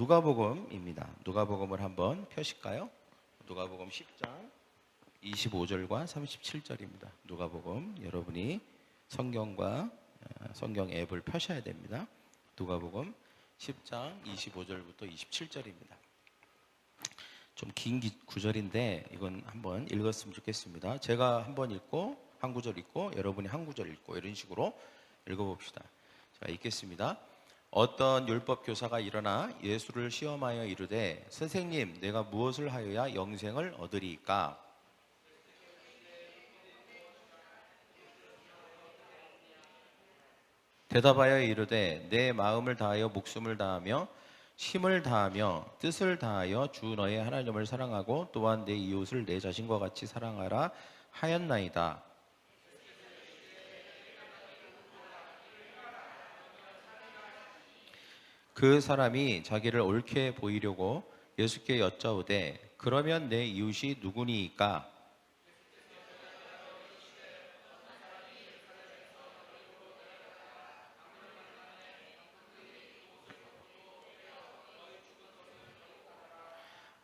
누가복음입니다. 누가복음을 한번 펴실까요? 누가복음 10장 25절과 37절입니다. 누가복음 여러분이 성경과 성경 앱을 펴셔야 됩니다. 누가복음 10장 25절부터 27절입니다. 좀 긴 구절인데 이건 한번 읽었으면 좋겠습니다. 제가 한번 읽고 한 구절 읽고 여러분이 한 구절 읽고 이런 식으로 읽어봅시다. 자, 읽겠습니다. 어떤 율법 교사가 일어나 예수를 시험하여 이르되 선생님, 내가 무엇을 하여야 영생을 얻으리이까? 대답하여 이르되 내 마음을 다하여 목숨을 다하며 힘을 다하며 뜻을 다하여 주 너의 하나님을 사랑하고 또한 내 이웃을 내 자신과 같이 사랑하라 하였나이다. 그 사람이 자기를 옳게 보이려고 예수께 여짜오되 그러면 내 이웃이 누구니이까?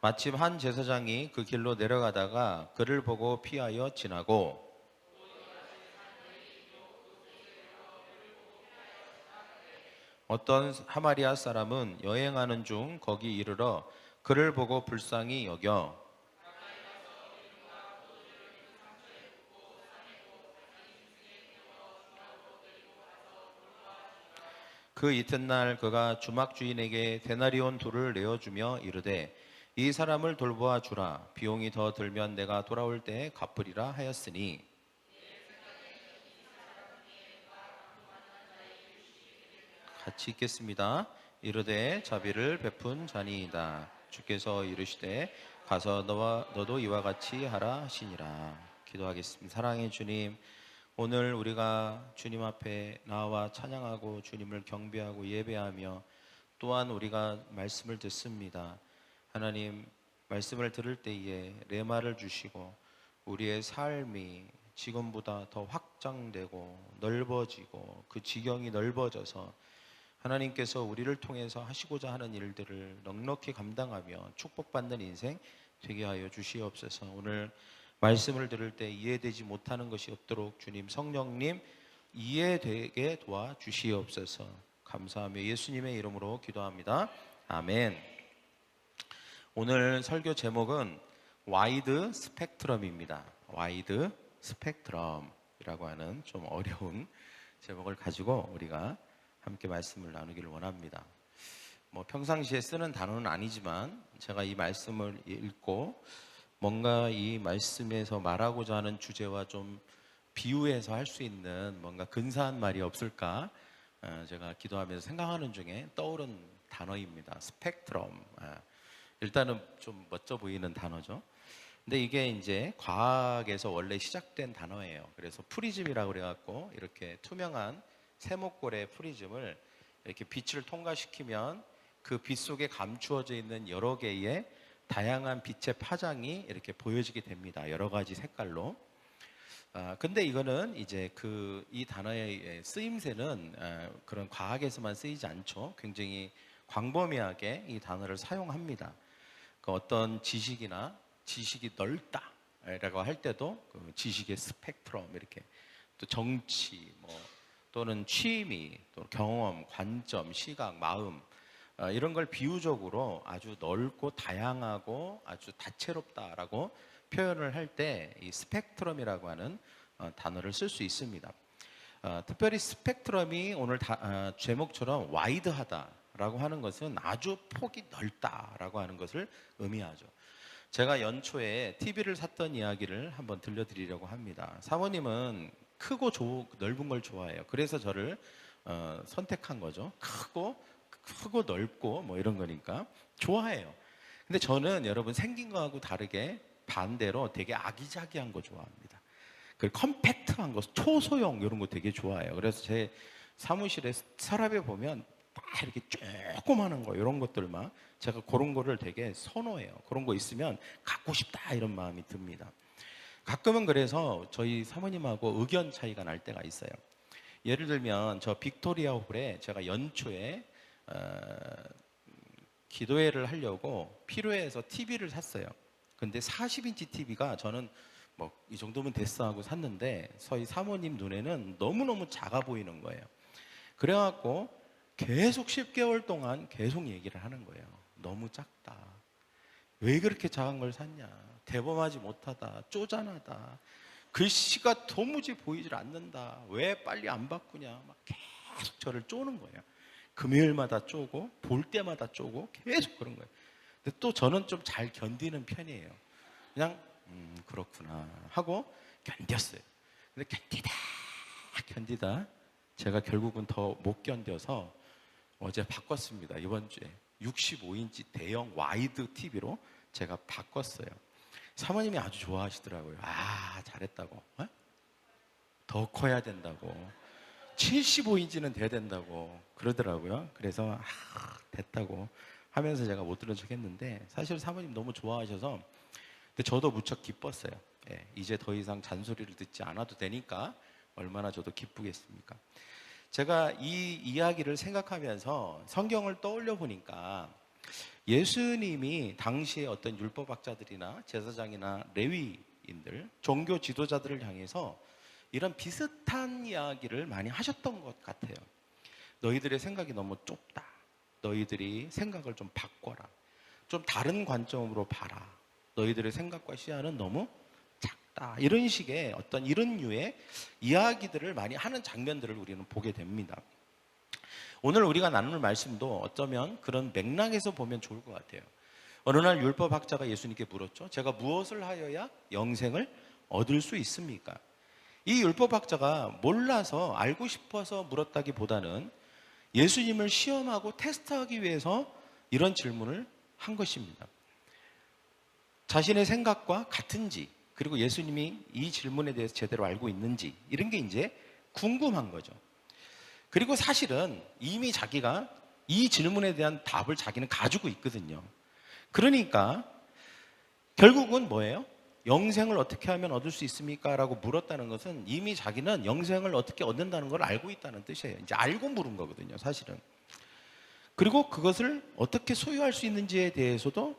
마침 한 제사장이 그 길로 내려가다가 그를 보고 피하여 지나고 어떤 사마리아 사람은 여행하는 중 거기 이르러 그를 보고 불쌍히 여겨 그 이튿날 그가 주막 주인에게 데나리온 둘을 내어주며 이르되 이 사람을 돌보아 주라. 비용이 더 들면 내가 돌아올 때에 갚으리라 하였으니 같이 읽겠습니다. 이르되 자비를 베푼 자니이다. 주께서 이르시되 가서 너도 이와 같이 하라 하시니라. 기도하겠습니다. 사랑의 주님, 오늘 우리가 주님 앞에 나와 찬양하고 주님을 경배하고 예배하며 또한 우리가 말씀을 듣습니다. 하나님, 말씀을 들을 때에 레마를 주시고 우리의 삶이 지금보다 더 확장되고 넓어지고 그 지경이 넓어져서 하나님께서 우리를 통해서 하시고자 하는 일들을 넉넉히 감당하며 축복받는 인생 되게 하여 주시옵소서. 오늘 말씀을 들을 때 이해되지 못하는 것이 없도록 주님 성령님 이해되게 도와주시옵소서. 감사하며 예수님의 이름으로 기도합니다. 아멘. 오늘 설교 제목은 와이드 스펙트럼입니다. 와이드 스펙트럼이라고 하는 좀 어려운 제목을 가지고 우리가 함께 말씀을 나누기를 원합니다. 평상시에 쓰는 단어는 아니지만 제가 이 말씀을 읽고 뭔가 이 말씀에서 말하고자 하는 주제와 좀 비유해서 할 수 있는 뭔가 근사한 말이 없을까 제가 기도하면서 생각하는 중에 떠오른 단어입니다. 스펙트럼. 일단은 좀 멋져 보이는 단어죠. 근데 이게 이제 과학에서 원래 시작된 단어예요. 그래서 프리즘이라고 그래갖고 이렇게 투명한 세모꼴의 프리즘을 이렇게 빛을 통과시키면 그 빛 속에 감추어져 있는 여러 개의 다양한 빛의 파장이 이렇게 보여지게 됩니다. 여러 가지 색깔로. 근데 이거는 이제 이 단어의 쓰임새는 그런 과학에서만 쓰이지 않죠. 굉장히 광범위하게 이 단어를 사용합니다. 어떤 지식이 넓다라고 할 때도 그 지식의 스펙트럼 이렇게 또 정치 또는 취미, 또 경험, 관점, 시각, 마음 이런 걸 비유적으로 아주 넓고 다양하고 아주 다채롭다라고 표현을 할 때 이 스펙트럼이라고 하는 단어를 쓸 수 있습니다. 특별히 스펙트럼이 오늘 제목처럼 와이드하다라고 하는 것은 아주 폭이 넓다라고 하는 것을 의미하죠. 제가 연초에 TV를 샀던 이야기를 한번 들려드리려고 합니다. 사모님은 크고 넓은 걸 좋아해요. 그래서 저를 선택한 거죠. 크고 넓고 이런 거니까 좋아해요. 근데 저는 여러분 생긴 거하고 다르게 반대로 되게 아기자기한 거 좋아합니다. 그 컴팩트한 거, 초소형 이런 거 되게 좋아해요. 그래서 제 사무실에 서랍에 보면 딱 이렇게 조그마한 거 이런 것들만 제가 그런 거를 되게 선호해요. 그런 거 있으면 갖고 싶다 이런 마음이 듭니다. 가끔은 그래서 저희 사모님하고 의견 차이가 날 때가 있어요. 예를 들면 저 빅토리아 홀에 제가 연초에 기도회를 하려고 필요해서 TV를 샀어요. 근데 40인치 TV가 저는 뭐 이 정도면 됐어 하고 샀는데 저희 사모님 눈에는 너무너무 작아 보이는 거예요. 그래갖고 계속 10개월 동안 계속 얘기를 하는 거예요. 너무 작다. 왜 그렇게 작은 걸 샀냐. 대범하지 못하다. 쪼잔하다. 글씨가 도무지 보이질 않는다. 왜 빨리 안 바꾸냐. 막 계속 저를 쪼는 거예요. 금요일마다 쪼고 볼 때마다 쪼고 계속 그런 거예요. 근데 또 저는 좀 잘 견디는 편이에요. 그냥 그렇구나 하고 견뎠어요. 근데 견디다 제가 결국은 더 못 견뎌서 어제 바꿨습니다. 이번 주에 65인치 대형 와이드 TV로 제가 바꿨어요. 사모님이 아주 좋아하시더라고요. 아, 잘했다고. 어? 더 커야 된다고. 75인치는 돼야 된다고 그러더라고요. 그래서 됐다고 하면서 제가 못 들은 척 했는데 사실 사모님 너무 좋아하셔서 근데 저도 무척 기뻤어요. 예, 이제 더 이상 잔소리를 듣지 않아도 되니까 얼마나 저도 기쁘겠습니까? 제가 이 이야기를 생각하면서 성경을 떠올려 보니까 예수님이 당시에 어떤 율법학자들이나 제사장이나 레위인들, 종교 지도자들을 향해서 이런 비슷한 이야기를 많이 하셨던 것 같아요. 너희들의 생각이 너무 좁다. 너희들이 생각을 좀 바꿔라. 좀 다른 관점으로 봐라. 너희들의 생각과 시야는 너무 작다. 이런 식의 어떤 이런 류의 이야기들을 많이 하는 장면들을 우리는 보게 됩니다. 오늘 우리가 나눌 말씀도 어쩌면 그런 맥락에서 보면 좋을 것 같아요. 어느 날 율법학자가 예수님께 물었죠. 제가 무엇을 하여야 영생을 얻을 수 있습니까? 이 율법학자가 몰라서 알고 싶어서 물었다기보다는 예수님을 시험하고 테스트하기 위해서 이런 질문을 한 것입니다. 자신의 생각과 같은지, 그리고 예수님이 이 질문에 대해서 제대로 알고 있는지, 이런 게 이제 궁금한 거죠. 그리고 사실은 이미 자기가 이 질문에 대한 답을 자기는 가지고 있거든요. 그러니까 결국은 뭐예요? 영생을 어떻게 하면 얻을 수 있습니까? 라고 물었다는 것은 이미 자기는 영생을 어떻게 얻는다는 걸 알고 있다는 뜻이에요. 이제 알고 물은 거거든요, 사실은. 그리고 그것을 어떻게 소유할 수 있는지에 대해서도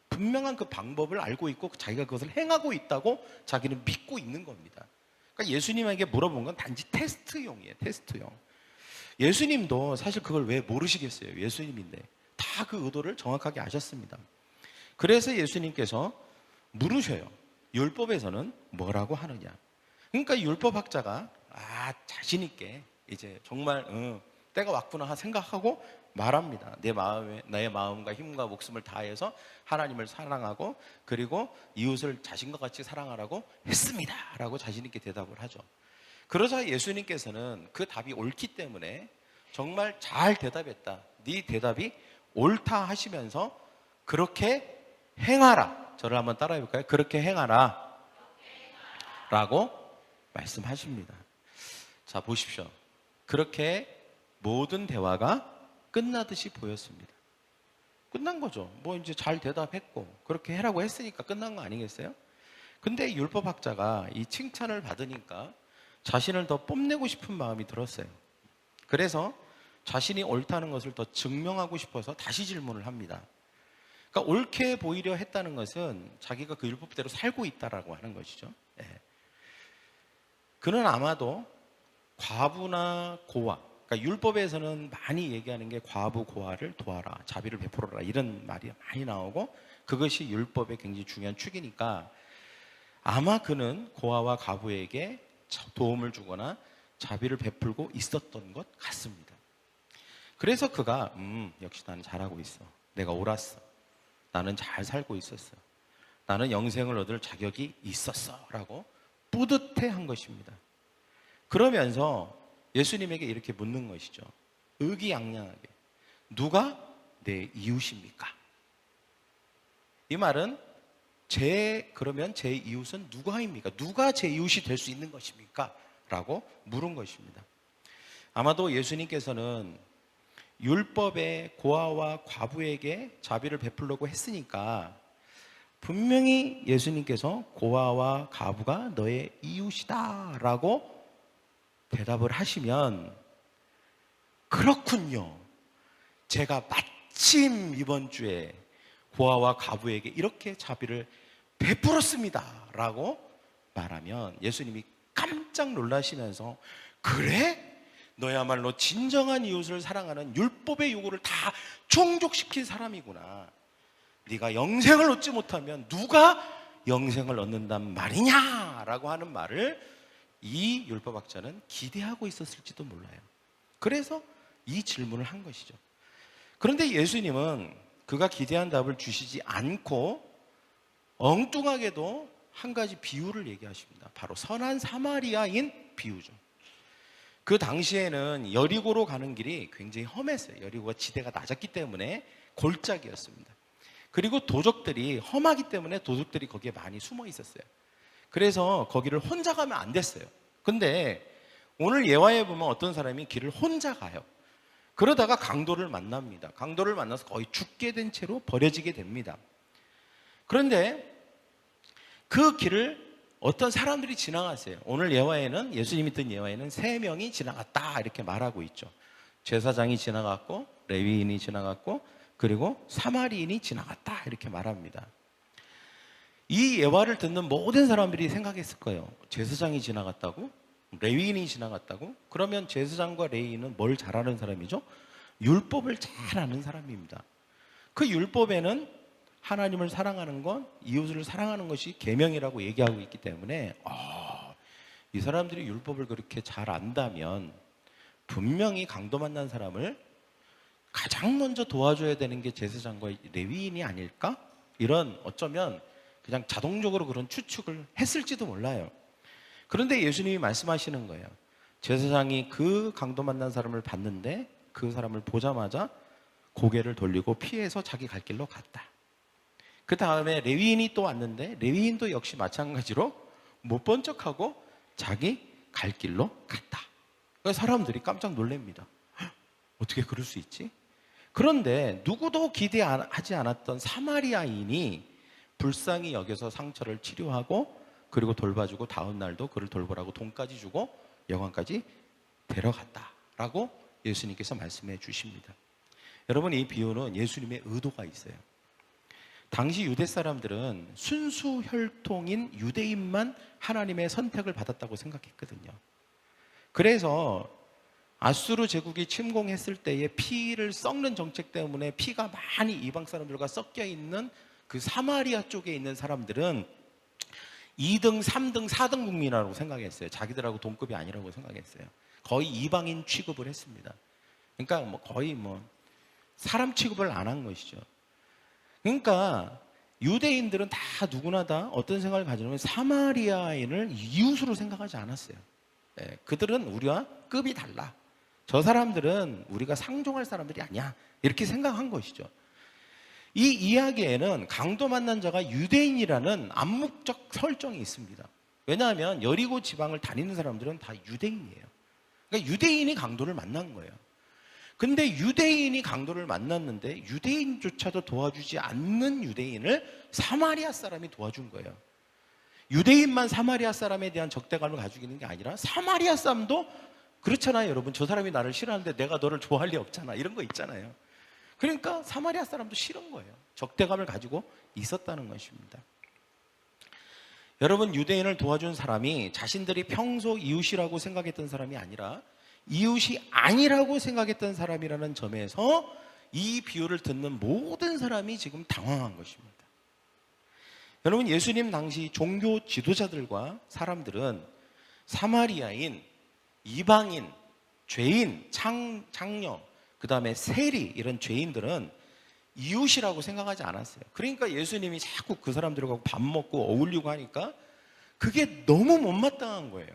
분명한 그 방법을 알고 있고 자기가 그것을 행하고 있다고 자기는 믿고 있는 겁니다. 그러니까 예수님에게 물어본 건 단지 테스트용이에요. 테스트용. 예수님도 사실 그걸 왜 모르시겠어요? 예수님인데 다 그 의도를 정확하게 아셨습니다. 그래서 예수님께서 물으셔요. 율법에서는 뭐라고 하느냐? 그러니까 율법학자가 자신 있게 이제 정말 때가 왔구나 생각하고 말합니다. 나의 마음과 힘과 목숨을 다해서 하나님을 사랑하고 그리고 이웃을 자신과 같이 사랑하라고 했습니다. 라고 자신 있게 대답을 하죠. 그러자 예수님께서는 그 답이 옳기 때문에 정말 잘 대답했다. 네 대답이 옳다 하시면서 그렇게 행하라. 저를 한번 따라해 볼까요? 그렇게 행하라. 라고 말씀하십니다. 자, 보십시오. 그렇게 모든 대화가 끝나듯이 보였습니다. 끝난 거죠. 뭐 이제 잘 대답했고 그렇게 해라고 했으니까 끝난 거 아니겠어요? 근데 율법학자가 이 칭찬을 받으니까 자신을 더 뽐내고 싶은 마음이 들었어요. 그래서 자신이 옳다는 것을 더 증명하고 싶어서 다시 질문을 합니다. 그러니까 옳게 보이려 했다는 것은 자기가 그 율법대로 살고 있다라고 하는 것이죠. 예. 그는 아마도 과부나 고아, 그러니까 율법에서는 많이 얘기하는 게 과부 고아를 도와라, 자비를 베풀어라 이런 말이 많이 나오고 그것이 율법의 굉장히 중요한 축이니까 아마 그는 고아와 과부에게 도움을 주거나 자비를 베풀고 있었던 것 같습니다. 그래서 그가 역시 나는 잘하고 있어. 내가 옳았어. 나는 잘 살고 있었어. 나는 영생을 얻을 자격이 있었어. 라고 뿌듯해한 것입니다. 그러면서 예수님에게 이렇게 묻는 것이죠. 의기양양하게. 누가 내 이웃입니까? 이 말은 그러면 제 이웃은 누가입니까? 누가 제 이웃이 될 수 있는 것입니까? 라고 물은 것입니다. 아마도 예수님께서는 율법의 고아와 과부에게 자비를 베풀려고 했으니까 분명히 예수님께서 고아와 과부가 너의 이웃이다 라고 대답을 하시면 그렇군요. 제가 마침 이번 주에 고아와 과부에게 이렇게 자비를 베풀었습니다 라고 말하면 예수님이 깜짝 놀라시면서, 그래? 너야말로 진정한 이웃을 사랑하는 율법의 요구를 다 충족시킨 사람이구나. 네가 영생을 얻지 못하면 누가 영생을 얻는단 말이냐 라고 하는 말을 이 율법학자는 기대하고 있었을지도 몰라요. 그래서 이 질문을 한 것이죠. 그런데 예수님은 그가 기대한 답을 주시지 않고 엉뚱하게도 한 가지 비유를 얘기하십니다. 바로 선한 사마리아인 비유죠. 그 당시에는 여리고로 가는 길이 굉장히 험했어요. 여리고가 지대가 낮았기 때문에 골짜기였습니다. 그리고 도적들이 험하기 때문에 도둑들이 거기에 많이 숨어 있었어요. 그래서 거기를 혼자 가면 안 됐어요. 근데 오늘 예화에 보면 어떤 사람이 길을 혼자 가요. 그러다가 강도를 만납니다. 강도를 만나서 거의 죽게 된 채로 버려지게 됩니다. 그런데 그 길을 어떤 사람들이 지나갔어요. 오늘 예화에는, 예수님이 뜬 예화에는 3명이 지나갔다 이렇게 말하고 있죠. 제사장이 지나갔고, 레위인이 지나갔고, 그리고 사마리인이 지나갔다 이렇게 말합니다. 이 예화를 듣는 모든 사람들이 생각했을 거예요. 제사장이 지나갔다고? 레위인이 지나갔다고? 그러면 제사장과 레위인은 뭘 잘하는 사람이죠? 율법을 잘 아는 사람입니다. 그 율법에는 하나님을 사랑하는 것, 이웃을 사랑하는 것이 계명이라고 얘기하고 있기 때문에 이 사람들이 율법을 그렇게 잘 안다면 분명히 강도 만난 사람을 가장 먼저 도와줘야 되는 게 제사장과 레위인이 아닐까? 이런, 어쩌면 그냥 자동적으로 그런 추측을 했을지도 몰라요. 그런데 예수님이 말씀하시는 거예요. 제사장이 그 강도 만난 사람을 봤는데 그 사람을 보자마자 고개를 돌리고 피해서 자기 갈 길로 갔다. 그 다음에 레위인이 또 왔는데 레위인도 역시 마찬가지로 못 본 척하고 자기 갈 길로 갔다. 그래서 사람들이 깜짝 놀랍니다. 어떻게 그럴 수 있지? 그런데 누구도 기대하지 않았던 사마리아인이 불쌍히 여겨서 상처를 치료하고, 그리고 돌봐주고, 다음 날도 그를 돌보라고 돈까지 주고 여관까지 데려갔다라고 예수님께서 말씀해 주십니다. 여러분, 이 비유는 예수님의 의도가 있어요. 당시 유대 사람들은 순수 혈통인 유대인만 하나님의 선택을 받았다고 생각했거든요. 그래서 아수르 제국이 침공했을 때의 피를 썩는 정책 때문에 피가 많이 이방 사람들과 섞여 있는 그 사마리아 쪽에 있는 사람들은 2등, 3등, 4등 국민이라고 생각했어요. 자기들하고 동급이 아니라고 생각했어요. 거의 이방인 취급을 했습니다. 그러니까 거의 사람 취급을 안 한 것이죠. 그러니까 유대인들은 다 누구나 다 어떤 생각을 가지냐면 사마리아인을 이웃으로 생각하지 않았어요. 그들은 우리와 급이 달라. 저 사람들은 우리가 상종할 사람들이 아니야. 이렇게 생각한 것이죠. 이 이야기에는 강도 만난 자가 유대인이라는 암묵적 설정이 있습니다. 왜냐하면 여리고 지방을 다니는 사람들은 다 유대인이에요. 그러니까 유대인이 강도를 만난 거예요. 근데 유대인이 강도를 만났는데 유대인조차도 도와주지 않는 유대인을 사마리아 사람이 도와준 거예요. 유대인만 사마리아 사람에 대한 적대감을 가지고 있는 게 아니라 사마리아 사람도 그렇잖아요, 여러분. 저 사람이 나를 싫어하는데 내가 너를 좋아할 리 없잖아. 이런 거 있잖아요. 그러니까 사마리아 사람도 싫은 거예요. 적대감을 가지고 있었다는 것입니다. 여러분, 유대인을 도와준 사람이 자신들이 평소 이웃이라고 생각했던 사람이 아니라 이웃이 아니라고 생각했던 사람이라는 점에서 이 비유를 듣는 모든 사람이 지금 당황한 것입니다. 여러분, 예수님 당시 종교 지도자들과 사람들은 사마리아인, 이방인, 죄인, 창녀, 그 다음에 세리, 이런 죄인들은 이웃이라고 생각하지 않았어요. 그러니까 예수님이 자꾸 그 사람들하고 밥 먹고 어울리고 하니까 그게 너무 못마땅한 거예요.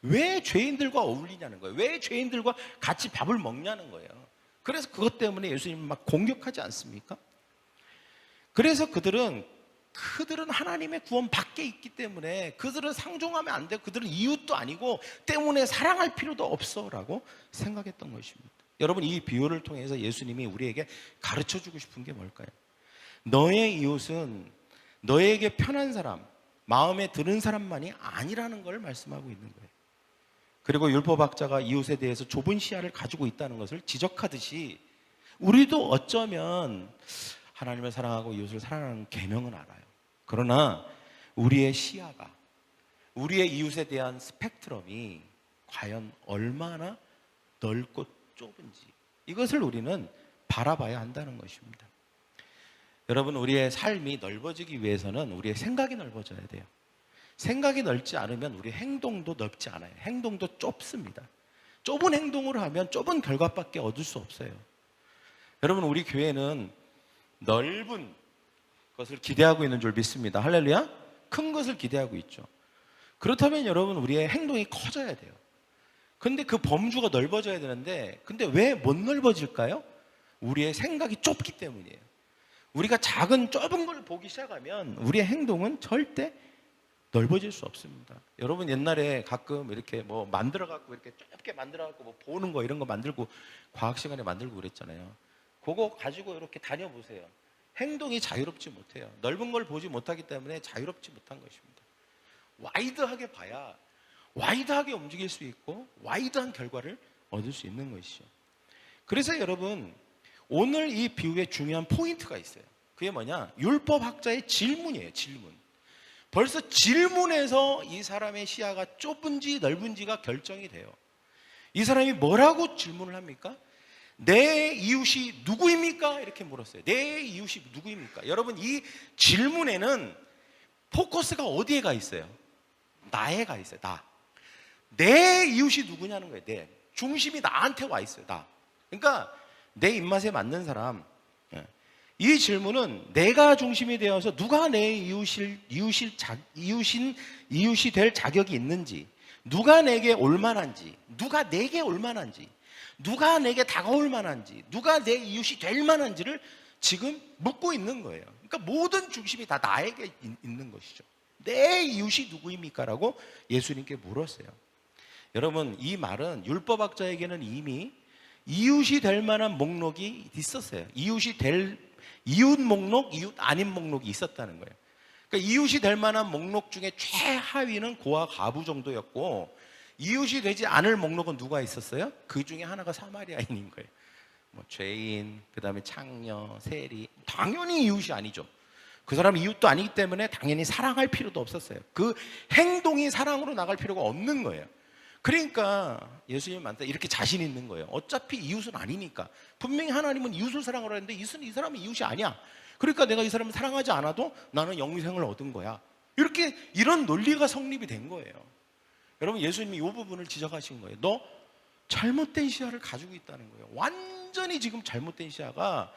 왜 죄인들과 어울리냐는 거예요. 왜 죄인들과 같이 밥을 먹냐는 거예요. 그래서 그것 때문에 예수님은 막 공격하지 않습니까? 그래서 그들은 하나님의 구원 밖에 있기 때문에 그들은 상종하면 안 돼. 그들은 이웃도 아니고 때문에 사랑할 필요도 없어 라고 생각했던 것입니다. 여러분, 이 비유를 통해서 예수님이 우리에게 가르쳐주고 싶은 게 뭘까요? 너의 이웃은 너에게 편한 사람, 마음에 드는 사람만이 아니라는 걸 말씀하고 있는 거예요. 그리고 율법학자가 이웃에 대해서 좁은 시야를 가지고 있다는 것을 지적하듯이 우리도 어쩌면 하나님을 사랑하고 이웃을 사랑하는 계명은 알아요. 그러나 우리의 시야가, 우리의 이웃에 대한 스펙트럼이 과연 얼마나 넓고 좁은지, 이것을 우리는 바라봐야 한다는 것입니다. 여러분, 우리의 삶이 넓어지기 위해서는 우리의 생각이 넓어져야 돼요. 생각이 넓지 않으면 우리 행동도 넓지 않아요. 행동도 좁습니다. 좁은 행동을 하면 좁은 결과밖에 얻을 수 없어요. 여러분, 우리 교회는 넓은 것을 기대하고 있는 줄 믿습니다. 할렐루야. 큰 것을 기대하고 있죠. 그렇다면 여러분, 우리의 행동이 커져야 돼요. 근데 그 범주가 넓어져야 되는데, 근데 왜 못 넓어질까요? 우리의 생각이 좁기 때문이에요. 우리가 작은 좁은 걸 보기 시작하면 우리의 행동은 절대 넓어질 수 없습니다. 여러분, 옛날에 가끔 이렇게 뭐 만들어갖고 이렇게 좁게 만들어갖고 뭐 보는 거 이런 거 만들고 과학 시간에 만들고 그랬잖아요. 그거 가지고 이렇게 다녀보세요. 행동이 자유롭지 못해요. 넓은 걸 보지 못하기 때문에 자유롭지 못한 것입니다. 와이드하게 봐야 와이드하게 움직일 수 있고 와이드한 결과를 얻을 수 있는 것이죠. 그래서 여러분, 오늘 이 비유에 중요한 포인트가 있어요. 그게 뭐냐? 율법학자의 질문이에요. 질문. 벌써 질문에서 이 사람의 시야가 좁은지 넓은지가 결정이 돼요. 이 사람이 뭐라고 질문을 합니까? 내 이웃이 누구입니까? 이렇게 물었어요. 내 이웃이 누구입니까? 여러분, 이 질문에는 포커스가 어디에 가 있어요? 나에 가 있어요. 나. 내 이웃이 누구냐는 거예요. 내. 중심이 나한테 와 있어요. 나. 그러니까 내 입맛에 맞는 사람. 이 질문은 내가 중심이 되어서 누가 내 이웃이 될 자격이 있는지, 누가 내게 올만한지, 누가 내게 올만한지, 누가 내게 다가올 만한지, 누가 내 이웃이 될 만한지를 지금 묻고 있는 거예요. 그러니까 모든 중심이 다 나에게 있는 것이죠. 내 이웃이 누구입니까? 라고 예수님께 물었어요. 여러분, 이 말은 율법학자에게는 이미 이웃이 될 만한 목록이 있었어요. 이웃 목록, 이웃 아닌 목록이 있었다는 거예요. 그러니까 이웃이 될 만한 목록 중에 최하위는 고아 과부 정도였고, 이웃이 되지 않을 목록은 누가 있었어요? 그 중에 하나가 사마리아인인 거예요. 뭐 죄인, 그 다음에 창녀, 세리. 당연히 이웃이 아니죠. 그 사람 이웃도 아니기 때문에 당연히 사랑할 필요도 없었어요. 그 행동이 사랑으로 나갈 필요가 없는 거예요. 그러니까 예수님한테 이렇게 자신 있는 거예요. 어차피 이웃은 아니니까. 분명히 하나님은 이웃을 사랑하라 했는데 이 사람은 이웃이 아니야. 그러니까 내가 이 사람을 사랑하지 않아도 나는 영생을 얻은 거야. 이런 논리가 성립이 된 거예요. 여러분, 예수님이 이 부분을 지적하신 거예요. 너 잘못된 시야를 가지고 있다는 거예요. 완전히 지금 잘못된 시야가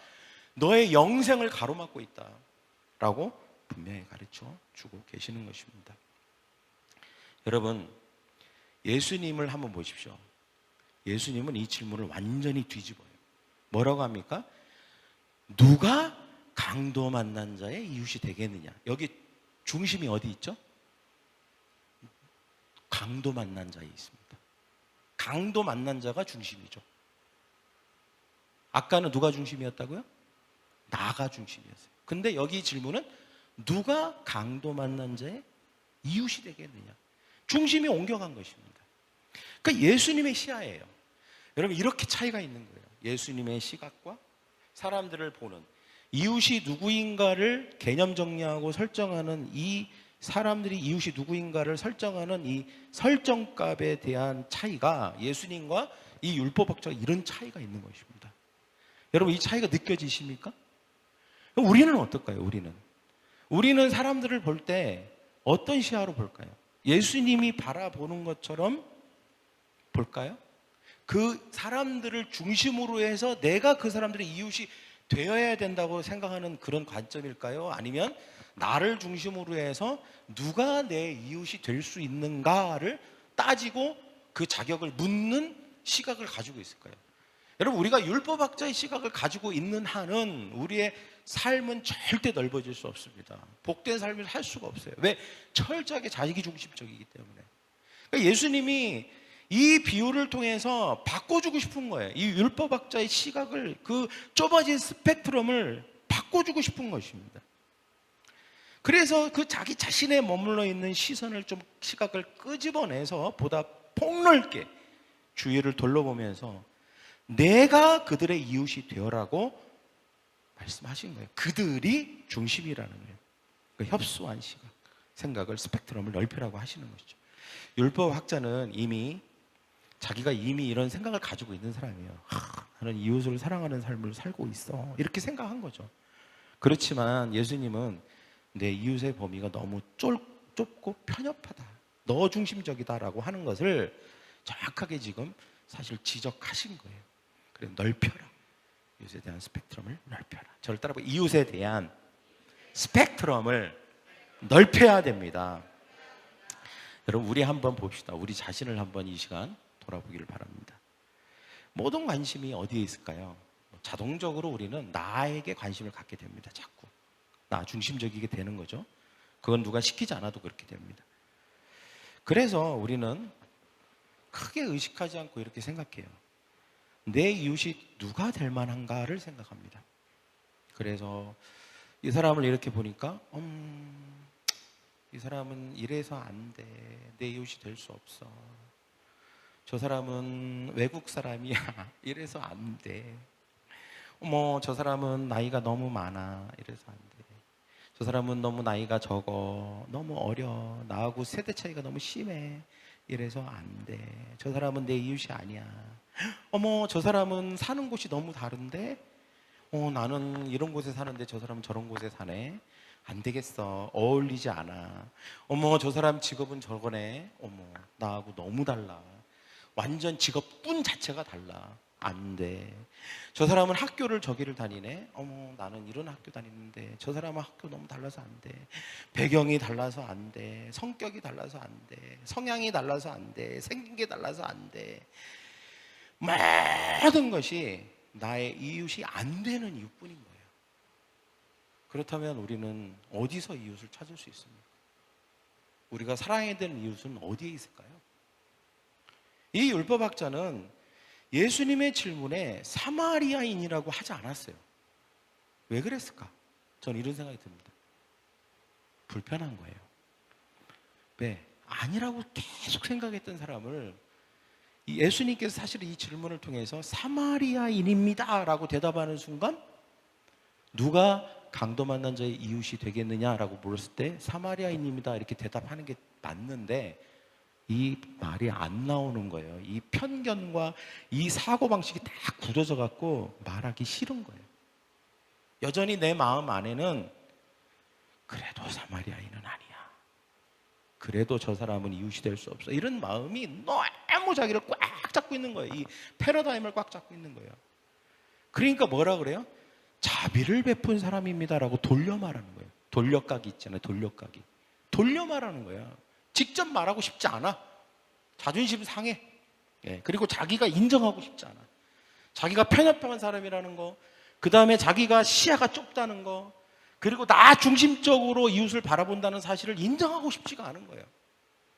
너의 영생을 가로막고 있다라고 분명히 가르쳐 주고 계시는 것입니다. 여러분, 예수님을 한번 보십시오. 예수님은 이 질문을 완전히 뒤집어요. 뭐라고 합니까? 누가 강도 만난 자의 이웃이 되겠느냐? 여기 중심이 어디 있죠? 강도 만난 자에 있습니다. 강도 만난 자가 중심이죠. 아까는 누가 중심이었다고요? 나가 중심이었어요. 근데 여기 질문은 누가 강도 만난 자의 이웃이 되겠느냐? 중심이 옮겨간 것입니다. 그러니까 예수님의 시야예요. 여러분, 이렇게 차이가 있는 거예요. 예수님의 시각과 사람들을 보는, 이웃이 누구인가를 개념 정리하고 설정하는 이 사람들이 이웃이 누구인가를 설정하는 이 설정값에 대한 차이가 예수님과 이 율법학자가 이런 차이가 있는 것입니다. 여러분, 이 차이가 느껴지십니까? 우리는 어떨까요? 우리는 사람들을 볼 때 어떤 시야로 볼까요? 예수님이 바라보는 것처럼 볼까요? 그 사람들을 중심으로 해서 내가 그 사람들의 이웃이 되어야 된다고 생각하는 그런 관점일까요? 아니면 나를 중심으로 해서 누가 내 이웃이 될 수 있는가를 따지고 그 자격을 묻는 시각을 가지고 있을까요? 여러분, 우리가 율법학자의 시각을 가지고 있는 한은 우리의 삶은 절대 넓어질 수 없습니다. 복된 삶을 살 수가 없어요. 왜? 철저하게 자기 중심적이기 때문에. 그러니까 예수님이 이 비유를 통해서 바꿔주고 싶은 거예요. 이 율법학자의 시각을, 그 좁아진 스펙트럼을 바꿔주고 싶은 것입니다. 그래서 그 자기 자신에 머물러 있는 시선을 좀, 시각을 끄집어내서 보다 폭넓게 주위를 둘러보면서 내가 그들의 이웃이 되어라고 말씀하신 거예요. 그들이 중심이라는 거예요. 그 협소한 시각, 생각을, 스펙트럼을 넓히라고 하시는 것이죠. 율법학자는 자기가 이미 이런 생각을 가지고 있는 사람이에요. 나는 이웃을 사랑하는 삶을 살고 있어, 이렇게 생각한 거죠. 그렇지만 예수님은 내 이웃의 범위가 너무 좁고 편협하다, 너 중심적이다라고 하는 것을 정확하게 지금 사실 지적하신 거예요. 그래, 넓혀라. 이웃에 대한 스펙트럼을 넓혀라. 저를 따라봐. 이웃에 대한 스펙트럼을 넓혀야 됩니다. 여러분, 우리 한번 봅시다. 우리 자신을 한번 이 시간 돌아보기를 바랍니다. 모든 관심이 어디에 있을까요? 자동적으로 우리는 나에게 관심을 갖게 됩니다. 자꾸 나 중심적이게 되는 거죠. 그건 누가 시키지 않아도 그렇게 됩니다. 그래서 우리는 크게 의식하지 않고 이렇게 생각해요. 내 이웃이 누가 될 만한가를 생각합니다. 그래서 이 사람을 이렇게 보니까 이 사람은 이래서 안 돼, 내 이웃이 될 수 없어, 저 사람은 외국 사람이야, 이래서 안 돼, 저 사람은 나이가 너무 많아, 이래서 안 돼, 저 사람은 너무 나이가 적어, 너무 어려, 나하고 세대 차이가 너무 심해, 이래서 안 돼, 저 사람은 내 이웃이 아니야, 저 사람은 사는 곳이 너무 다른데 나는 이런 곳에 사는데 저 사람은 저런 곳에 사네, 안 되겠어, 어울리지 않아, 저 사람 직업은 저거네, 나하고 너무 달라, 완전 직업군 자체가 달라, 안 돼, 저 사람은 학교를 저기를 다니네, 나는 이런 학교 다니는데 저 사람은 학교 너무 달라서 안 돼, 배경이 달라서 안 돼, 성격이 달라서 안 돼, 성향이 달라서 안 돼, 생긴 게 달라서 안 돼. 모든 것이 나의 이웃이 안 되는 이웃뿐인 거예요. 그렇다면 우리는 어디서 이웃을 찾을 수 있습니까? 우리가 사랑해야 되는 이웃은 어디에 있을까요? 이 율법학자는 예수님의 질문에 사마리아인이라고 하지 않았어요. 왜 그랬을까? 저는 이런 생각이 듭니다. 불편한 거예요. 왜? 아니라고 계속 생각했던 사람을 예수님께서 사실 이 질문을 통해서 사마리아인입니다 라고 대답하는 순간, 누가 강도 만난 자의 이웃이 되겠느냐라고 물었을 때 사마리아인입니다 이렇게 대답하는 게 맞는데, 이 말이 안 나오는 거예요. 이 편견과 이 사고방식이 다 굳어져 갖고 말하기 싫은 거예요. 여전히 내 마음 안에는 그래도 사마리아인은 아니야, 그래도 저 사람은 이웃이 될 수 없어, 이런 마음이 너무 자기를 꽉 잡고 있는 거예요. 이 패러다임을 꽉 잡고 있는 거예요. 그러니까 뭐라 그래요? 자비를 베푼 사람입니다라고 돌려 말하는 거예요. 돌려까기 있잖아요. 돌려까기. 돌려 말하는 거야. 직접 말하고 싶지 않아. 자존심 상해. 그리고 자기가 인정하고 싶지 않아. 자기가 편협한 사람이라는 거, 그 다음에 자기가 시야가 좁다는 거, 그리고 나 중심적으로 이웃을 바라본다는 사실을 인정하고 싶지가 않은 거예요.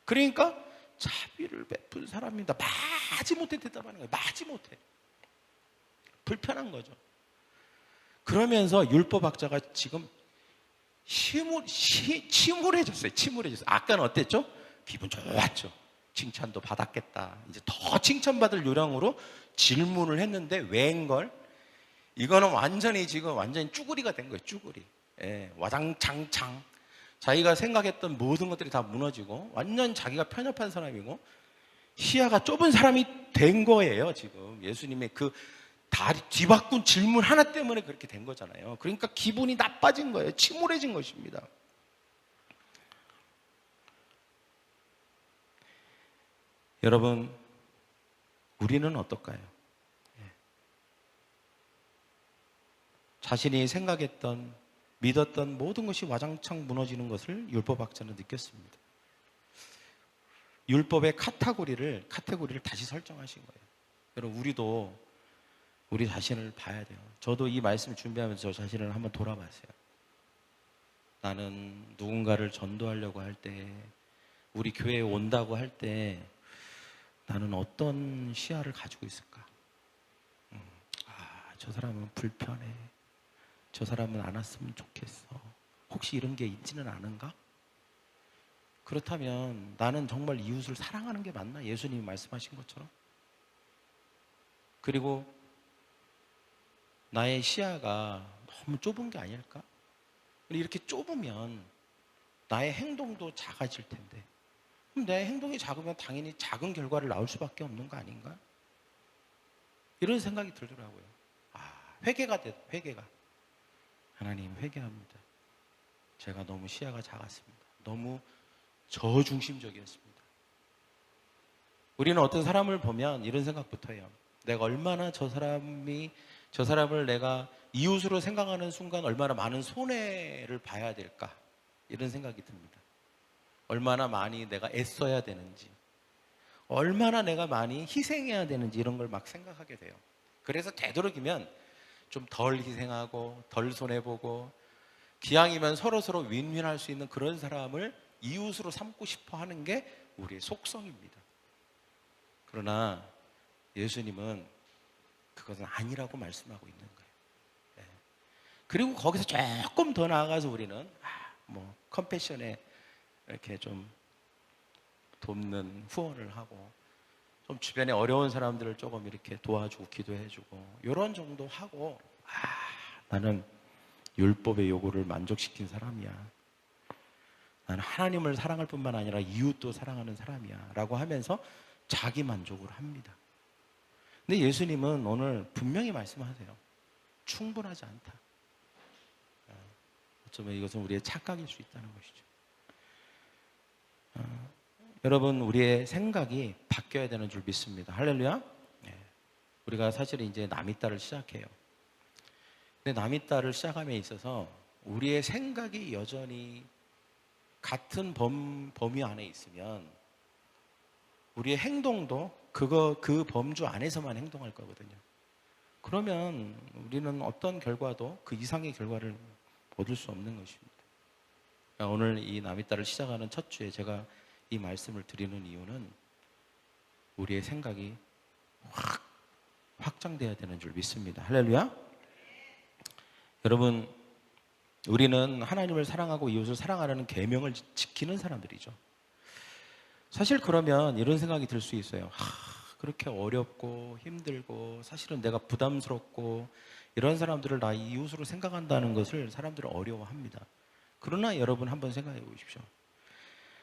그러니까 자비를 베푼 사람입니다, 마지못해 대답하는 거예요. 마지못해. 불편한 거죠. 그러면서 율법학자가 지금 침울해졌어요. 침울해졌어요. 아까는 어땠죠? 기분 좋았죠. 칭찬도 받았겠다. 이제 더 칭찬받을 요량으로 질문을 했는데 웬걸? 이거는 완전히 쭈구리가 된 거예요. 쭈구리. 와장창창. 자기가 생각했던 모든 것들이 다 무너지고 완전 자기가 편협한 사람이고 시야가 좁은 사람이 된 거예요. 지금 예수님의 그 다리 뒤바꾼 질문 하나 때문에 그렇게 된 거잖아요. 그러니까 기분이 나빠진 거예요. 침울해진 것입니다. 여러분, 우리는 어떨까요? 자신이 생각했던, 믿었던 모든 것이 와장창 무너지는 것을 율법학자는 느꼈습니다. 율법의 카테고리를 다시 설정하신 거예요. 여러분, 우리도 우리 자신을 봐야 돼요. 저도 이 말씀을 준비하면서 저 자신을 한번 돌아봤어요. 나는 누군가를 전도하려고 할 때, 우리 교회에 온다고 할 때 나는 어떤 시야를 가지고 있을까? 저 사람은 불편해, 저 사람은 안 왔으면 좋겠어, 혹시 이런 게 있지는 않은가? 그렇다면 나는 정말 이웃을 사랑하는 게 맞나? 예수님이 말씀하신 것처럼. 그리고 나의 시야가 너무 좁은 게 아닐까? 이렇게 좁으면 나의 행동도 작아질 텐데, 그럼 내 행동이 작으면 당연히 작은 결과를 낳을 수밖에 없는 거 아닌가? 이런 생각이 들더라고요. 회개가 됐, 회개가. 하나님, 회개합니다. 제가 너무 시야가 작았습니다. 너무 저중심적이었습니다. 우리는 어떤 사람을 보면 이런 생각부터 해요. 내가 얼마나 저 사람을 내가 이웃으로 생각하는 순간 얼마나 많은 손해를 봐야 될까? 이런 생각이 듭니다. 얼마나 많이 내가 애써야 되는지, 얼마나 내가 많이 희생해야 되는지 이런 걸 막 생각하게 돼요. 그래서 되도록이면 좀 덜 희생하고 덜 손해보고 기왕이면 서로서로 윈윈할 수 있는 그런 사람을 이웃으로 삼고 싶어 하는 게 우리의 속성입니다. 그러나 예수님은 그것은 아니라고 말씀하고 있는 거예요. 네. 그리고 거기서 조금 더 나아가서 우리는 컴패션에 이렇게 좀 돕는 후원을 하고 좀 주변에 어려운 사람들을 조금 이렇게 도와주고 기도해주고 이런 정도 하고 나는 율법의 요구를 만족시킨 사람이야. 나는 하나님을 사랑할 뿐만 아니라 이웃도 사랑하는 사람이야 라고 하면서 자기 만족을 합니다. 근데 예수님은 오늘 분명히 말씀하세요. 충분하지 않다. 어쩌면 이것은 우리의 착각일 수 있다는 것이죠. 여러분, 우리의 생각이 바뀌어야 되는 줄 믿습니다. 할렐루야. 우리가 사실은 이제 남이따를 시작해요. 근데 남이따를 시작함에 있어서 우리의 생각이 여전히 같은 범위 안에 있으면 우리의 행동도 그 범주 안에서만 행동할 거거든요. 그러면 우리는 어떤 결과도 그 이상의 결과를 얻을 수 없는 것입니다. 오늘 이 남이따를 시작하는 첫 주에 제가 이 말씀을 드리는 이유는 우리의 생각이 확장돼야 되는 줄 믿습니다. 할렐루야. 여러분, 우리는 하나님을 사랑하고 이웃을 사랑하라는 계명을 지키는 사람들이죠. 사실 그러면 이런 생각이 들 수 있어요. 그렇게 어렵고 힘들고 사실은 내가 부담스럽고 이런 사람들을 나 이웃으로 생각한다는 것을 사람들은 어려워합니다. 그러나 여러분 한번 생각해 보십시오.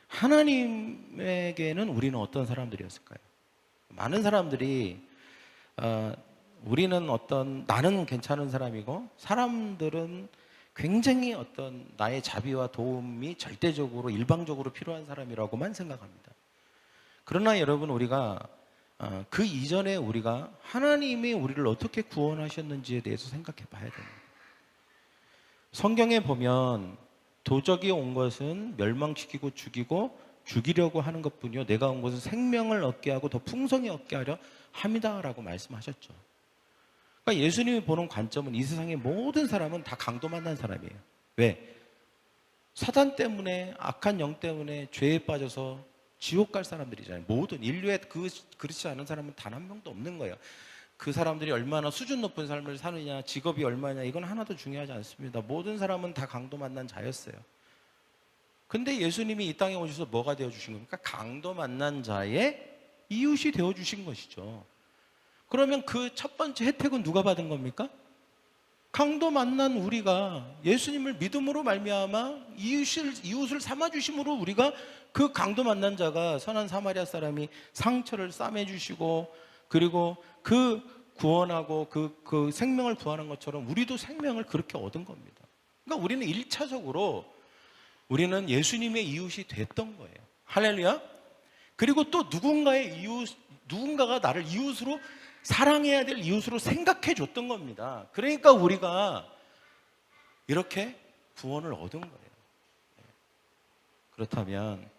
하나님에게는 우리는 어떤 사람들이었을까요? 많은 사람들이 우리는 나는 괜찮은 사람이고 사람들은 굉장히 나의 자비와 도움이 절대적으로 일방적으로 필요한 사람이라고만 생각합니다. 그러나 여러분, 우리가 그 이전에 우리가 하나님이 우리를 어떻게 구원하셨는지에 대해서 생각해 봐야 됩니다. 성경에 보면 도적이 온 것은 멸망시키고 죽이려고 하는 것뿐이요 내가 온 것은 생명을 얻게 하고 더 풍성히 얻게 하려 함이다라고 말씀하셨죠. 그러니까 예수님이 보는 관점은 이 세상의 모든 사람은 다 강도 만난 사람이에요. 왜? 사단 때문에, 악한 영 때문에 죄에 빠져서 지옥 갈 사람들이잖아요. 모든 인류에 그렇지 않은 사람은 단 한 명도 없는 거예요. 그 사람들이 얼마나 수준 높은 삶을 사느냐, 직업이 얼마냐, 이건 하나도 중요하지 않습니다. 모든 사람은 다 강도 만난 자였어요. 근데 예수님이 이 땅에 오셔서 뭐가 되어주신 겁니까? 강도 만난 자의 이웃이 되어주신 것이죠. 그러면 그 첫 번째 혜택은 누가 받은 겁니까? 강도 만난 우리가 예수님을 믿음으로 말미암아 이웃을 삼아주심으로 우리가 그 강도 만난 자가 선한 사마리아 사람이 상처를 싸매주시고 그리고 그 구원하고 그 생명을 구하는 것처럼 우리도 생명을 그렇게 얻은 겁니다. 그러니까 우리는 1차적으로 우리는 예수님의 이웃이 됐던 거예요. 할렐루야. 그리고 또 누군가가 나를 이웃으로 사랑해야 될 이웃으로 생각해 줬던 겁니다. 그러니까 우리가 이렇게 구원을 얻은 거예요. 그렇다면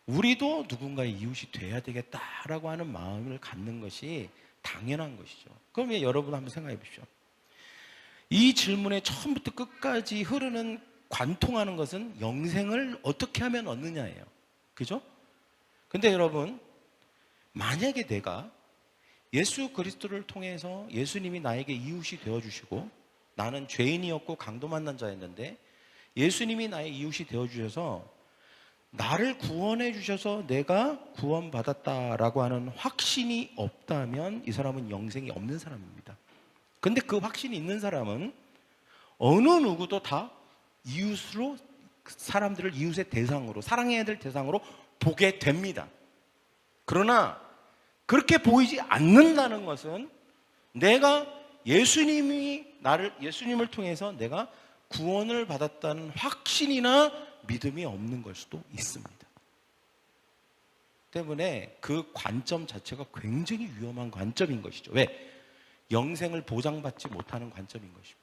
우리도 누군가의 이웃이 돼야 되겠다라고 하는 마음을 갖는 것이 당연한 것이죠. 그럼 여러분 한번 생각해 보십시오. 이 질문의 처음부터 끝까지 흐르는 관통하는 것은 영생을 어떻게 하면 얻느냐예요. 그죠? 근데 여러분, 만약에 내가 예수 그리스도를 통해서 예수님이 나에게 이웃이 되어주시고 나는 죄인이었고 강도 만난 자였는데 예수님이 나의 이웃이 되어주셔서 나를 구원해 주셔서 내가 구원받았다라고 하는 확신이 없다면 이 사람은 영생이 없는 사람입니다. 근데 그 확신이 있는 사람은 어느 누구도 다 이웃으로, 사람들을 이웃의 대상으로, 사랑해야 될 대상으로 보게 됩니다. 그러나 그렇게 보이지 않는다는 것은 내가 예수님을 통해서 내가 구원을 받았다는 확신이나 믿음이 없는 걸 수도 있습니다. 때문에 그 관점 자체가 굉장히 위험한 관점인 것이죠. 왜? 영생을 보장받지 못하는 관점인 것입니다.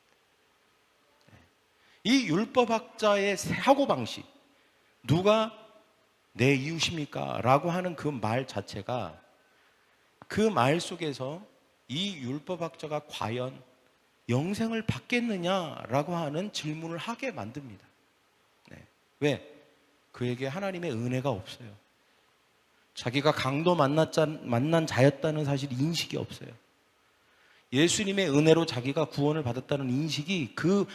이 율법학자의 사고방식, 누가 내 이웃입니까? 라고 하는 그 말 자체가, 그 말 속에서 이 율법학자가 과연 영생을 받겠느냐라고 하는 질문을 하게 만듭니다. 왜? 그에게 하나님의 은혜가 없어요. 자기가 강도 만난 자였다는 사실 인식이 없어요. 예수님의 은혜로 자기가 구원을 받았다는 인식이 그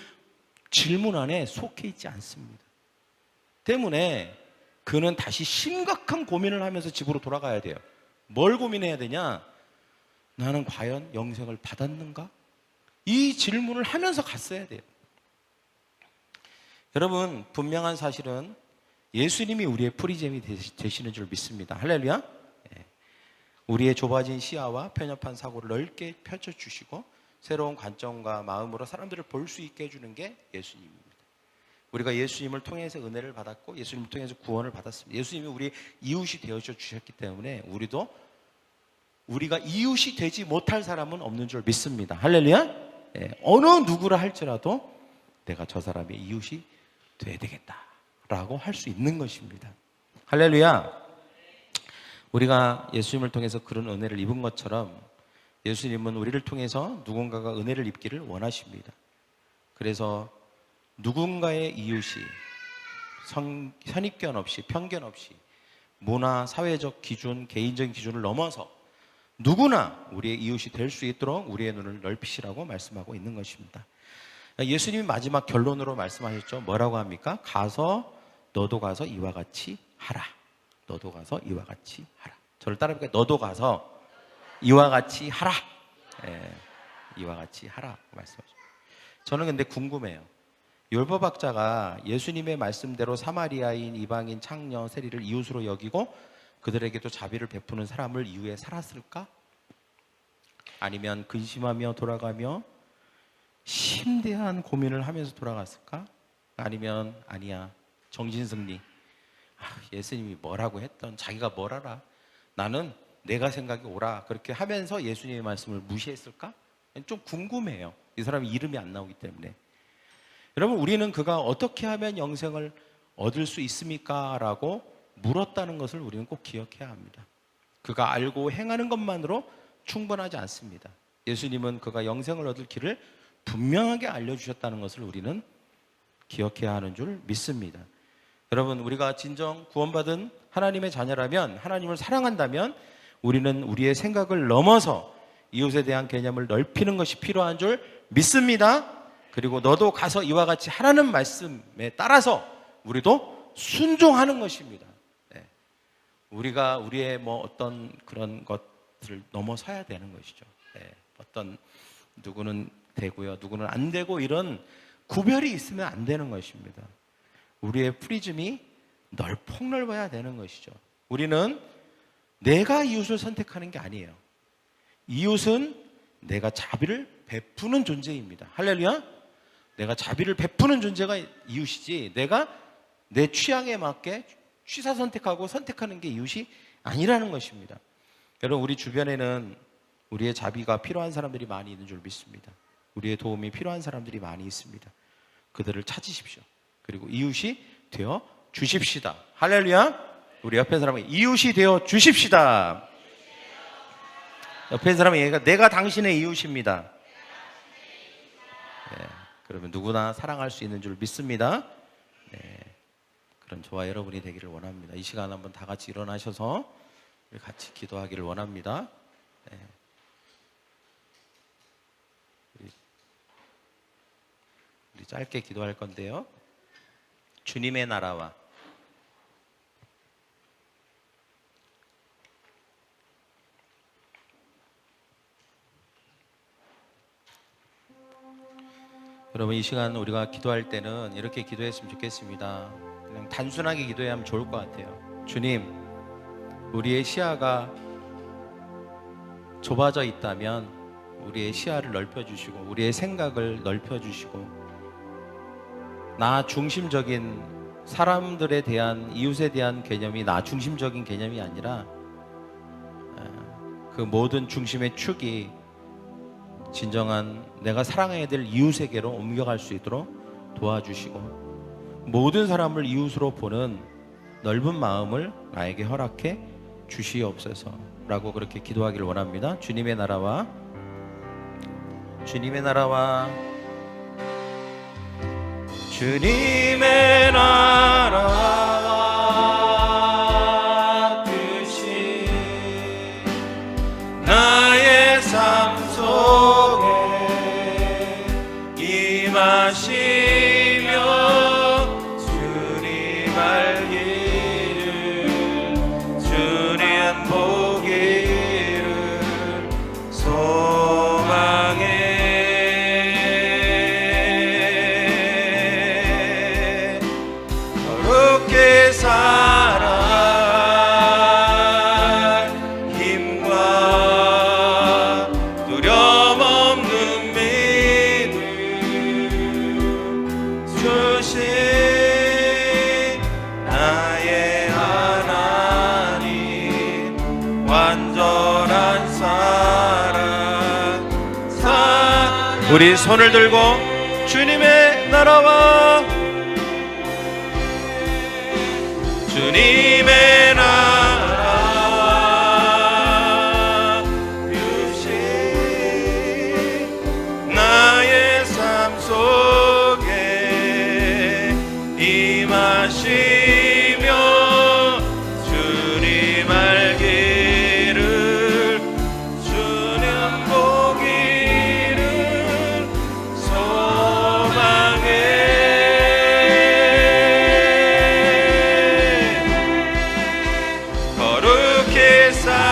질문 안에 속해 있지 않습니다. 때문에 그는 다시 심각한 고민을 하면서 집으로 돌아가야 돼요. 뭘 고민해야 되냐? 나는 과연 영생을 받았는가? 이 질문을 하면서 갔어야 돼요. 여러분, 분명한 사실은 예수님이 우리의 프리즘이 되시는 줄 믿습니다. 할렐루야. 우리의 좁아진 시야와 편협한 사고를 넓게 펼쳐주시고 새로운 관점과 마음으로 사람들을 볼 수 있게 해주는 게 예수님입니다. 우리가 예수님을 통해서 은혜를 받았고 예수님을 통해서 구원을 받았습니다. 예수님이 우리 이웃이 되어져 주셨기 때문에 우리가 이웃이 되지 못할 사람은 없는 줄 믿습니다. 할렐루야. 어느 누구라 할지라도 내가 저 사람의 이웃이 돼야 되겠다라고 할 수 있는 것입니다. 할렐루야. 우리가 예수님을 통해서 그런 은혜를 입은 것처럼 예수님은 우리를 통해서 누군가가 은혜를 입기를 원하십니다. 그래서 누군가의 이웃이 선입견 없이, 편견 없이, 문화, 사회적 기준, 개인적인 기준을 넘어서 누구나 우리의 이웃이 될 수 있도록 우리의 눈을 넓히시라고 말씀하고 있는 것입니다. 예수님이 마지막 결론으로 말씀하셨죠. 뭐라고 합니까? 너도 가서 이와 같이 하라. 너도 가서 이와 같이 하라. 저를 따라해볼까요? 너도 가서 이와 같이 하라. 이와 같이 하라 말씀하죠. 저는 근데 궁금해요. 율법학자가 예수님의 말씀대로 사마리아인, 이방인, 창녀, 세리를 이웃으로 여기고 그들에게도 자비를 베푸는 사람을 이후에 살았을까? 아니면 근심하며 돌아가며 심대한 고민을 하면서 돌아갔을까? 아니면 아니야, 정신승리, 예수님이 뭐라고 했던 자기가 뭘 알아, 나는 내가 생각이 옳아, 그렇게 하면서 예수님의 말씀을 무시했을까? 좀 궁금해요. 이 사람이 이름이 안 나오기 때문에. 여러분, 우리는 그가 어떻게 하면 영생을 얻을 수 있습니까? 라고 물었다는 것을 우리는 꼭 기억해야 합니다. 그가 알고 행하는 것만으로 충분하지 않습니다. 예수님은 그가 영생을 얻을 길을 분명하게 알려주셨다는 것을 우리는 기억해야 하는 줄 믿습니다. 여러분, 우리가 진정 구원받은 하나님의 자녀라면, 하나님을 사랑한다면 우리는 우리의 생각을 넘어서 이웃에 대한 개념을 넓히는 것이 필요한 줄 믿습니다. 그리고 너도 가서 이와 같이 하라는 말씀에 따라서 우리도 순종하는 것입니다. 우리가 우리의 어떤 그런 것들을 넘어서야 되는 것이죠. 어떤 누구는 되고요, 누구는 안 되고, 이런 구별이 있으면 안 되는 것입니다. 우리의 프리즘이 폭넓어야 되는 것이죠. 우리는 내가 이웃을 선택하는 게 아니에요. 이웃은 내가 자비를 베푸는 존재입니다. 할렐루야. 내가 자비를 베푸는 존재가 이웃이지, 내가 내 취향에 맞게 취사 선택하고 선택하는 게 이웃이 아니라는 것입니다. 여러분, 우리 주변에는 우리의 자비가 필요한 사람들이 많이 있는 줄 믿습니다. 우리의 도움이 필요한 사람들이 많이 있습니다. 그들을 찾으십시오. 그리고 이웃이 되어 주십시다. 할렐루야. 우리 옆에 사람에게 이웃이 되어 주십시다. 옆에 사람에게 내가 당신의 이웃입니다. 그러면 누구나 사랑할 수 있는 줄 믿습니다. 그런 저와 여러분이 되기를 원합니다. 이 시간 한번 다 같이 일어나셔서 우리 같이 기도하기를 원합니다. 우리 짧게 기도할 건데요. 주님의 나라와 여러분, 이 시간 우리가 기도할 때는 이렇게 기도했으면 좋겠습니다. 그냥 단순하게 기도해야 하면 좋을 것 같아요. 주님, 우리의 시야가 좁아져 있다면 우리의 시야를 넓혀주시고 우리의 생각을 넓혀주시고, 나 중심적인, 사람들에 대한, 이웃에 대한 개념이 나 중심적인 개념이 아니라 그 모든 중심의 축이 진정한 내가 사랑해야 될 이웃에게로 옮겨갈 수 있도록 도와주시고, 모든 사람을 이웃으로 보는 넓은 마음을 나에게 허락해 주시옵소서 라고 그렇게 기도하기를 원합니다. 주님의 나라와 주님의 나라와 주님의 나라와 뜻이 나의 삶 속에 임하시며 주님 알기를 주님 보기를 소망해. 거룩히 살아갈 힘과 두려움 없는 믿음 주신 나의 하나님, 완전한 사랑. 우리 손을 들고 주님의 나라와 주님의 나라 유신 나의 삶 속에 임하시며 주님 알기를 주님 보기를 소망해. 거룩히 살아갈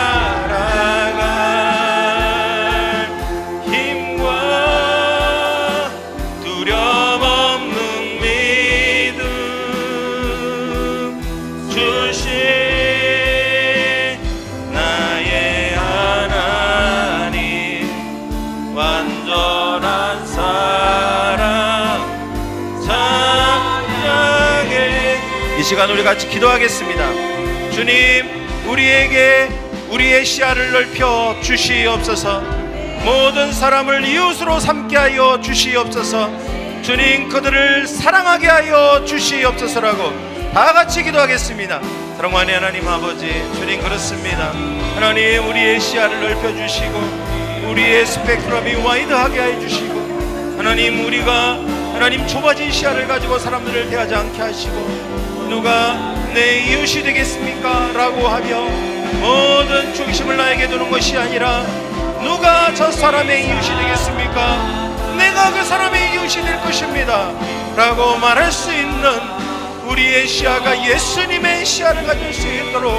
힘과 두려움 없는 믿음 주신 나의 하나님, 완전한 사랑 찬양해. 이 시간 우리 같이 기도하겠습니다. 주님, 우리에게 우리의 시야를 넓혀 주시옵소서. 모든 사람을 이웃으로 삼게 하여 주시옵소서. 주님, 그들을 사랑하게 하여 주시옵소서라고 다 같이 기도하겠습니다. 사랑하는 하나님 아버지, 주님 그렇습니다. 하나님, 우리의 시야를 넓혀 주시고 우리의 스펙트럼이 와이드하게 해 주시고, 하나님, 우리가 하나님 좁아진 시야를 가지고 사람들을 대하지 않게 하시고, 누가 내 이웃이 되겠습니까? 라고 하며 모든 중심을 나에게 두는 것이 아니라, 누가 저 사람의 이웃이 되겠습니까? 내가 그 사람의 이웃이 될 것입니다 라고 말할 수 있는 우리의 시야가 예수님의 시야를 가질 수 있도록,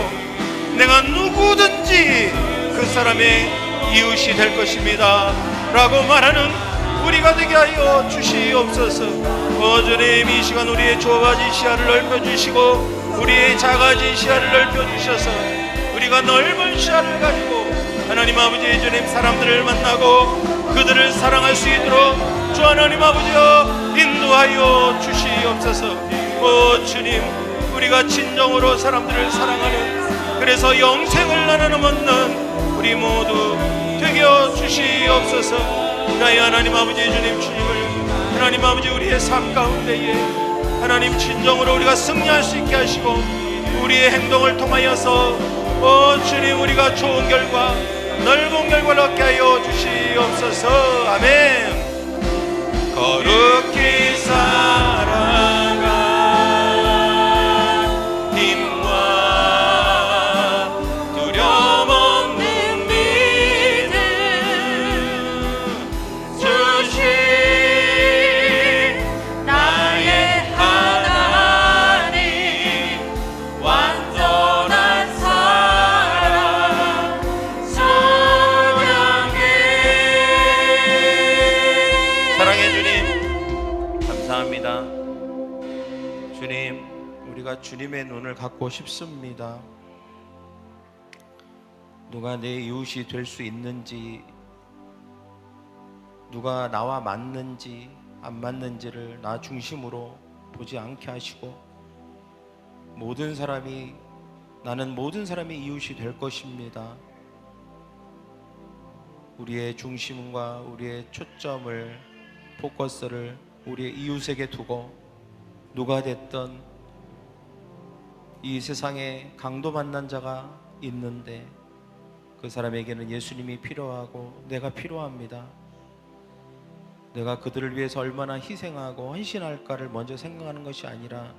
내가 누구든지 그 사람의 이웃이 될 것입니다 라고 말하는 우리가 되게 하여 주시옵소서. 주님, 이 시간 우리의 좁아진 시야를 넓혀주시고 우리의 작아진 시야를 넓혀주셔서 우리가 넓은 시야를 가지고 하나님 아버지, 주님, 사람들을 만나고 그들을 사랑할 수 있도록 주 하나님 아버지여 인도하여 주시옵소서. 주님, 우리가 진정으로 사람들을 사랑하는, 그래서 영생을 나누는 얻는 우리 모두 되게 하여 주시옵소서. 나의 하나님 아버지, 주님, 주님을 하나님 아버지 우리의 삶 가운데에 하나님 진정으로 우리가 승리할 수 있게 하시고, 우리의 행동을 통하여서 주님, 우리가 좋은 결과, 넓은 결과를 얻게 하여 주시옵소서. 아멘. 거룩히 살아갈 힘과 두려움 없는 믿음 주신 나의 하나님, 완전한 사랑 찬양해. 사랑해 주님, 우리가 주님의 눈을 갖고 싶습니다. 누가 내 이웃이 될 수 있는지, 누가 나와 맞는지 안 맞는지를 나 중심으로 보지 않게 하시고, 나는 모든 사람이 이웃이 될 것입니다. 우리의 중심과 우리의 초점을, 포커스를 우리의 이웃에게 두고, 누가 됐든 이 세상에 강도 만난 자가 있는데 그 사람에게는 예수님이 필요하고 내가 필요합니다. 내가 그들을 위해서 얼마나 희생하고 헌신할까를 먼저 생각하는 것이 아니라,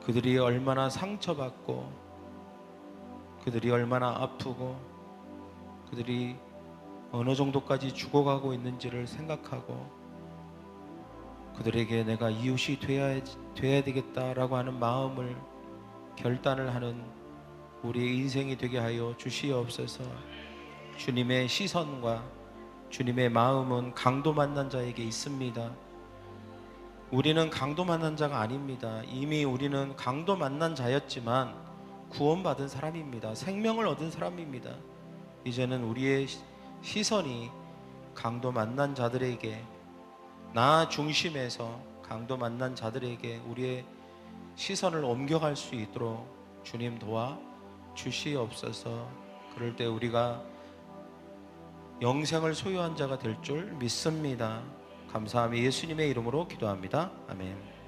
그들이 얼마나 상처받고, 그들이 얼마나 아프고, 그들이 어느 정도까지 죽어가고 있는지를 생각하고, 그들에게 내가 이웃이 돼야 되겠다라고 하는 마음을, 결단을 하는 우리의 인생이 되게 하여 주시옵소서. 주님의 시선과 주님의 마음은 강도 만난 자에게 있습니다. 우리는 강도 만난 자가 아닙니다. 이미 우리는 강도 만난 자였지만 구원받은 사람입니다. 생명을 얻은 사람입니다. 이제는 우리의 시선이 강도 만난 자들에게, 나 중심에서 강도 만난 자들에게 우리의 시선을 옮겨갈 수 있도록 주님 도와 주시옵소서. 그럴 때 우리가 영생을 소유한 자가 될 줄 믿습니다. 감사하며 예수님의 이름으로 기도합니다. 아멘.